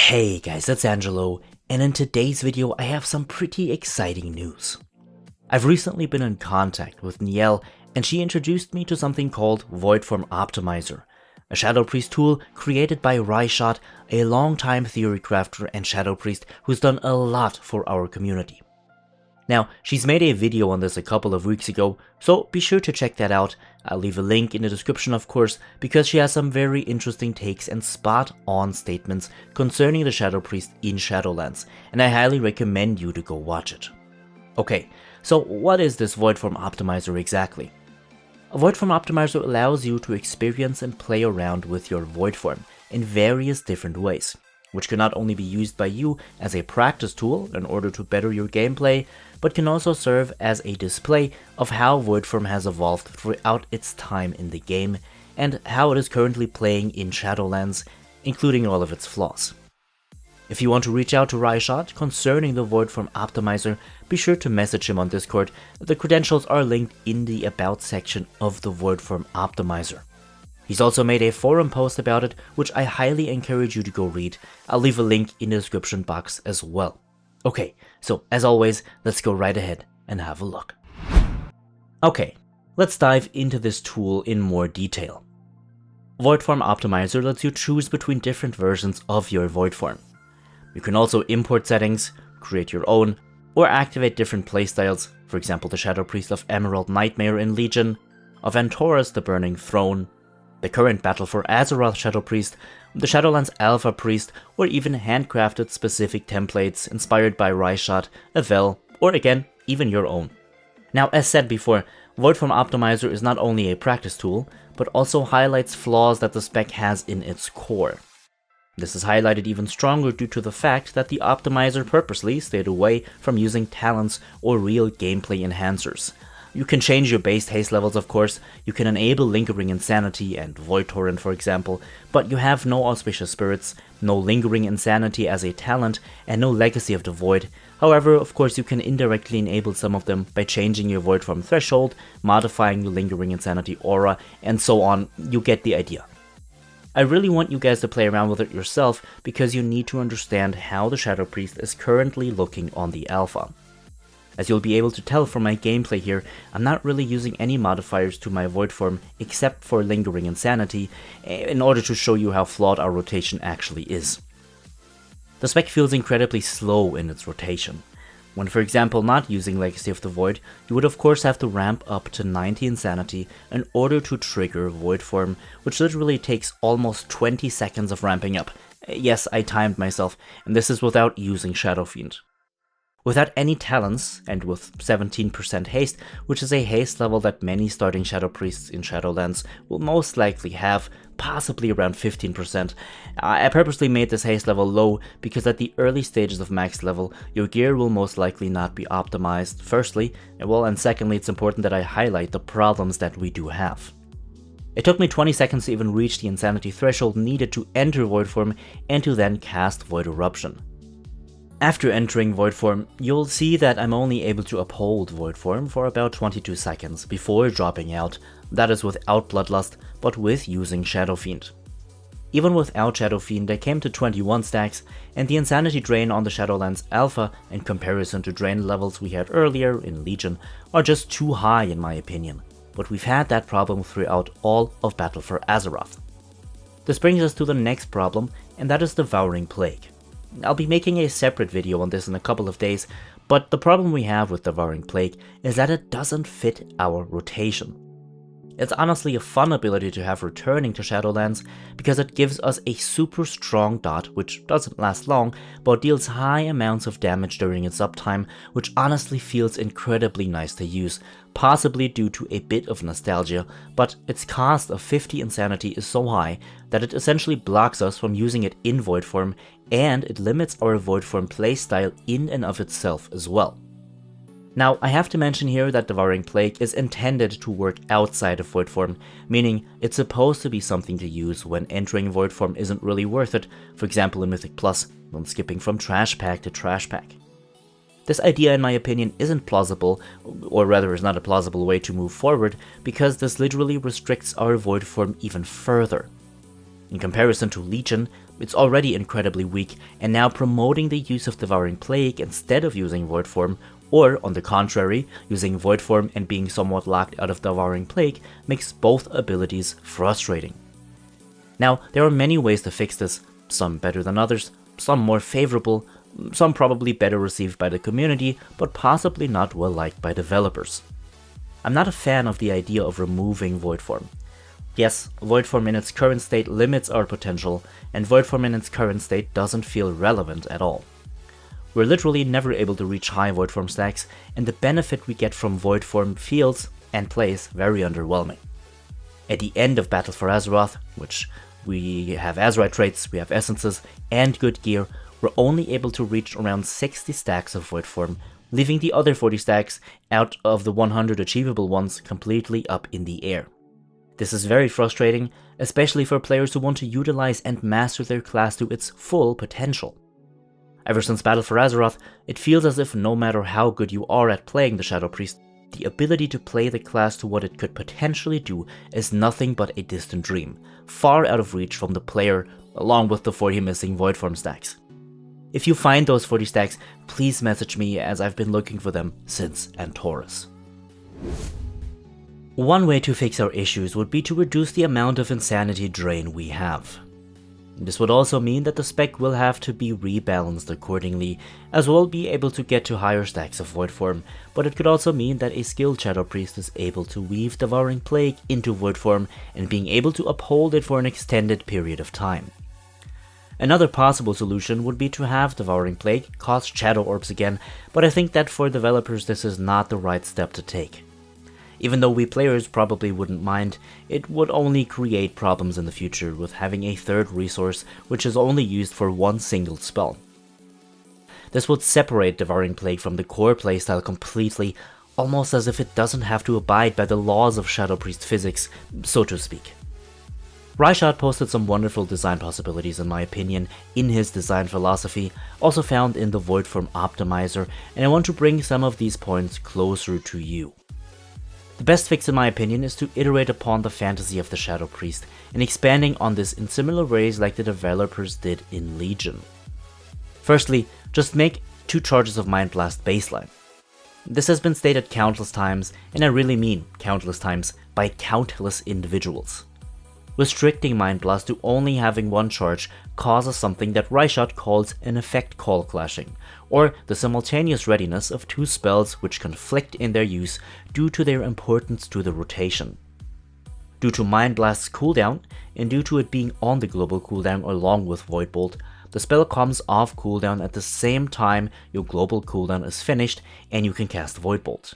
Hey guys, it's Angelo, and in today's video I have some pretty exciting news. I've recently been in contact with Nyelle, and she introduced me to something called Voidform Optimizer, a Shadow Priest tool created by Ryshot, a longtime theory crafter and Shadow Priest who's done a lot for our community. Now, she's made a video on this a couple of weeks ago, so be sure to check that out. I'll leave a link in the description of course, because she has some very interesting takes and spot-on statements concerning the Shadow Priest in Shadowlands, and I highly recommend you to go watch it. Okay, so what is this Voidform Optimizer exactly? A Voidform Optimizer allows you to experience and play around with your Voidform in various different ways, which can not only be used by you as a practice tool in order to better your gameplay, but can also serve as a display of how Voidform has evolved throughout its time in the game, and how it is currently playing in Shadowlands, including all of its flaws. If you want to reach out to Ryshot concerning the Voidform Optimizer, be sure to message him on Discord. The credentials are linked in the About section of the Voidform Optimizer. He's also made a forum post about it, which I highly encourage you to go read. I'll leave a link in the description box as well. Okay, so as always, let's go right ahead and have a look. Okay, let's dive into this tool in more detail. Voidform Optimizer lets you choose between different versions of your Voidform. You can also import settings, create your own, or activate different playstyles, for example the Shadow Priest of Emerald Nightmare in Legion, of Antorus the Burning Throne, the current Battle for Azeroth Shadow Priest, the Shadowlands Alpha Priest, or even handcrafted specific templates inspired by Ryshot, Avel, or again, even your own. Now, as said before, Voidform Optimizer is not only a practice tool, but also highlights flaws that the spec has in its core. This is highlighted even stronger due to the fact that the Optimizer purposely stayed away from using talents or real gameplay enhancers. You can change your base haste levels of course, you can enable Lingering Insanity and Void Torrent for example, but you have no Auspicious Spirits, no Lingering Insanity as a talent, and no Legacy of the Void. However, of course you can indirectly enable some of them by changing your Voidform threshold, modifying your Lingering Insanity aura, and so on. You get the idea. I really want you guys to play around with it yourself, because you need to understand how the Shadow Priest is currently looking on the alpha. As you'll be able to tell from my gameplay here, I'm not really using any modifiers to my Voidform except for Lingering Insanity, in order to show you how flawed our rotation actually is. The spec feels incredibly slow in its rotation. When for example not using Legacy of the Void, you would of course have to ramp up to 90 Insanity in order to trigger Voidform, which literally takes almost 20 seconds of ramping up. Yes, I timed myself, and this is without using Shadow Fiend. Without any talents, and with 17% haste, which is a haste level that many starting Shadow Priests in Shadowlands will most likely have, possibly around 15%. I purposely made this haste level low because at the early stages of max level, your gear will most likely not be optimized, firstly, and secondly it's important that I highlight the problems that we do have. It took me 20 seconds to even reach the Insanity threshold needed to enter Voidform and to then cast Void Eruption. After entering Voidform, you'll see that I'm only able to uphold Voidform for about 22 seconds before dropping out. That is without Bloodlust, but with using Shadow Fiend. Even without Shadow Fiend I came to 21 stacks, and the Insanity drain on the Shadowlands Alpha in comparison to drain levels we had earlier in Legion are just too high in my opinion, but we've had that problem throughout all of Battle for Azeroth. This brings us to the next problem, and that is Devouring Plague. I'll be making a separate video on this in a couple of days, but the problem we have with Devouring Plague is that it doesn't fit our rotation. It's honestly a fun ability to have returning to Shadowlands, because it gives us a super strong dot which doesn't last long, but deals high amounts of damage during its uptime, which honestly feels incredibly nice to use, possibly due to a bit of nostalgia, but its cost of 50 Insanity is so high that it essentially blocks us from using it in Voidform, and it limits our Voidform playstyle in and of itself as well. Now, I have to mention here that Devouring Plague is intended to work outside of Voidform, meaning it's supposed to be something to use when entering Voidform isn't really worth it, for example in Mythic Plus, when skipping from Trash Pack to Trash Pack. This idea in my opinion isn't plausible, or rather is not a plausible way to move forward, because this literally restricts our Voidform even further. In comparison to Legion, it's already incredibly weak, and now promoting the use of Devouring Plague instead of using Voidform, or on the contrary, using Voidform and being somewhat locked out of Devouring Plague, makes both abilities frustrating. Now, there are many ways to fix this, some better than others, some more favorable, some probably better received by the community, but possibly not well liked by developers. I'm not a fan of the idea of removing Voidform. Yes, Voidform in its current state limits our potential, and Voidform in its current state doesn't feel relevant at all. We're literally never able to reach high Voidform stacks, and the benefit we get from Voidform feels and plays very underwhelming. At the end of Battle for Azeroth, which we have Azerite traits, we have essences, and good gear, we're only able to reach around 60 stacks of Voidform, leaving the other 40 stacks out of the 100 achievable ones completely up in the air. This is very frustrating, especially for players who want to utilize and master their class to its full potential. Ever since Battle for Azeroth, it feels as if no matter how good you are at playing the Shadow Priest, the ability to play the class to what it could potentially do is nothing but a distant dream, far out of reach from the player, along with the 40 missing Voidform stacks. If you find those 40 stacks, please message me, as I've been looking for them since Antorus. One way to fix our issues would be to reduce the amount of insanity drain we have. This would also mean that the spec will have to be rebalanced accordingly, as we'll be able to get to higher stacks of Voidform, but it could also mean that a skilled Shadow Priest is able to weave Devouring Plague into Voidform and being able to uphold it for an extended period of time. Another possible solution would be to have Devouring Plague cost Shadow Orbs again, but I think that for developers this is not the right step to take. Even though we players probably wouldn't mind, it would only create problems in the future with having a third resource which is only used for one single spell. This would separate Devouring Plague from the core playstyle completely, almost as if it doesn't have to abide by the laws of Shadow Priest physics, so to speak. Ryshot posted some wonderful design possibilities in my opinion in his design philosophy, also found in the Voidform Optimizer, and I want to bring some of these points closer to you. The best fix in my opinion is to iterate upon the fantasy of the Shadow Priest, and expanding on this in similar ways like the developers did in Legion. Firstly, just make 2 charges of Mind Blast baseline. This has been stated countless times, and I really mean countless times, by countless individuals. Restricting Mind Blast to only having 1 charge causes something that Ryshot calls an effect call clashing, or the simultaneous readiness of 2 spells which conflict in their use due to their importance to the rotation. Due to Mind Blast's cooldown, and due to it being on the global cooldown along with Void Bolt, the spell comes off cooldown at the same time your global cooldown is finished and you can cast Void Bolt.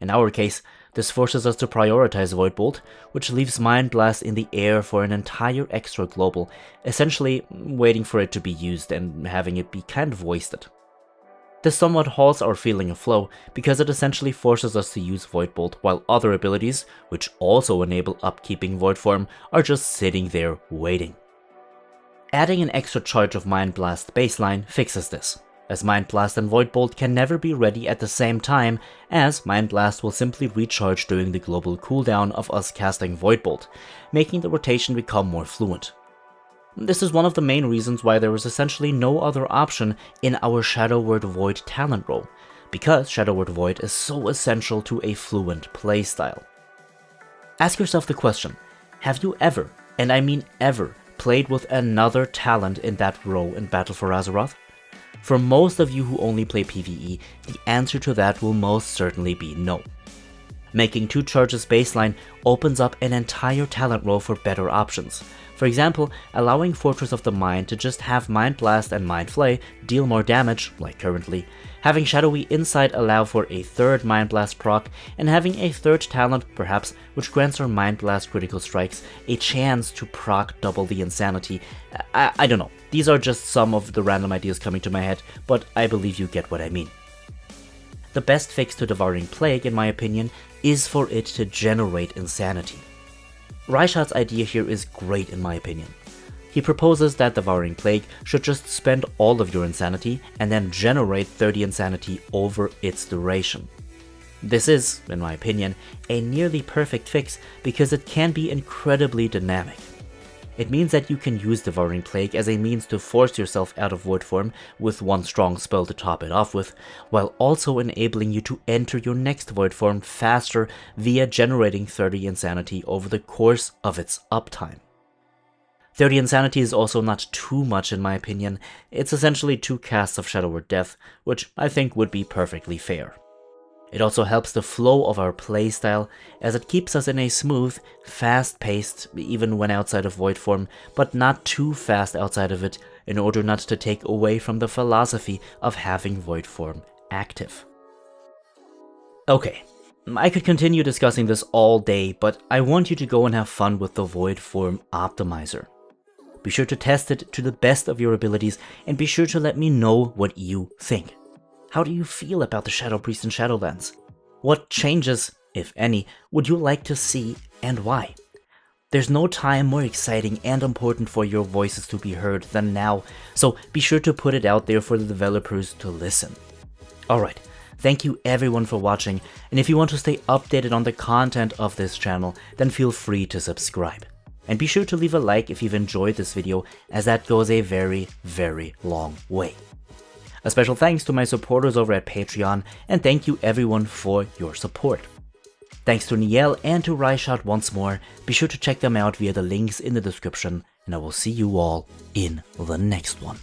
In our case, this forces us to prioritize Void Bolt, which leaves Mind Blast in the air for an entire extra global, essentially waiting for it to be used and having it be kind of wasted. This somewhat halts our feeling of flow, because it essentially forces us to use Void Bolt while other abilities, which also enable upkeeping Void Form, are just sitting there waiting. Adding an extra charge of Mind Blast baseline fixes this, as Mind Blast and Void Bolt can never be ready at the same time, as Mind Blast will simply recharge during the global cooldown of us casting Void Bolt, making the rotation become more fluent. This is one of the main reasons why there is essentially no other option in our Shadow Word Void talent row, because Shadow Word Void is so essential to a fluent playstyle. Ask yourself the question, have you ever, and I mean ever, played with another talent in that row in Battle for Azeroth? For most of you who only play PvE, the answer to that will most certainly be no. Making 2 charges baseline opens up an entire talent row for better options. For example, allowing Fortress of the Mind to just have Mind Blast and Mind Flay deal more damage, like currently, having Shadowy Insight allow for a 3rd Mind Blast proc, and having a 3rd talent, perhaps, which grants our Mind Blast critical strikes a chance to proc double the insanity. I don't know, these are just some of the random ideas coming to my head, but I believe you get what I mean. The best fix to Devouring Plague, in my opinion, is for it to generate insanity. Ryshot's idea here is great in my opinion. He proposes that Devouring Plague should just spend all of your insanity and then generate 30 insanity over its duration. This is, in my opinion, a nearly perfect fix because it can be incredibly dynamic. It means that you can use Devouring Plague as a means to force yourself out of void form with one strong spell to top it off with, while also enabling you to enter your next void form faster via generating 30 insanity over the course of its uptime. 30 insanity is also not too much in my opinion. It's essentially 2 casts of Shadow Word Death, which I think would be perfectly fair. It also helps the flow of our playstyle, as it keeps us in a smooth, fast-paced, even when outside of void form, but not too fast outside of it, in order not to take away from the philosophy of having void form active. Okay, I could continue discussing this all day, but I want you to go and have fun with the Voidform Optimizer. Be sure to test it to the best of your abilities, and be sure to let me know what you think. How do you feel about the Shadow Priest and Shadowlands? What changes, if any, would you like to see and why? There's no time more exciting and important for your voices to be heard than now, so be sure to put it out there for the developers to listen. Alright, thank you everyone for watching, and if you want to stay updated on the content of this channel, then feel free to subscribe. And be sure to leave a like if you've enjoyed this video, as that goes a very, very long way. A special thanks to my supporters over at Patreon, and thank you everyone for your support. Thanks to Nyelle and to Ryshot once more. Be sure to check them out via the links in the description, and I will see you all in the next one.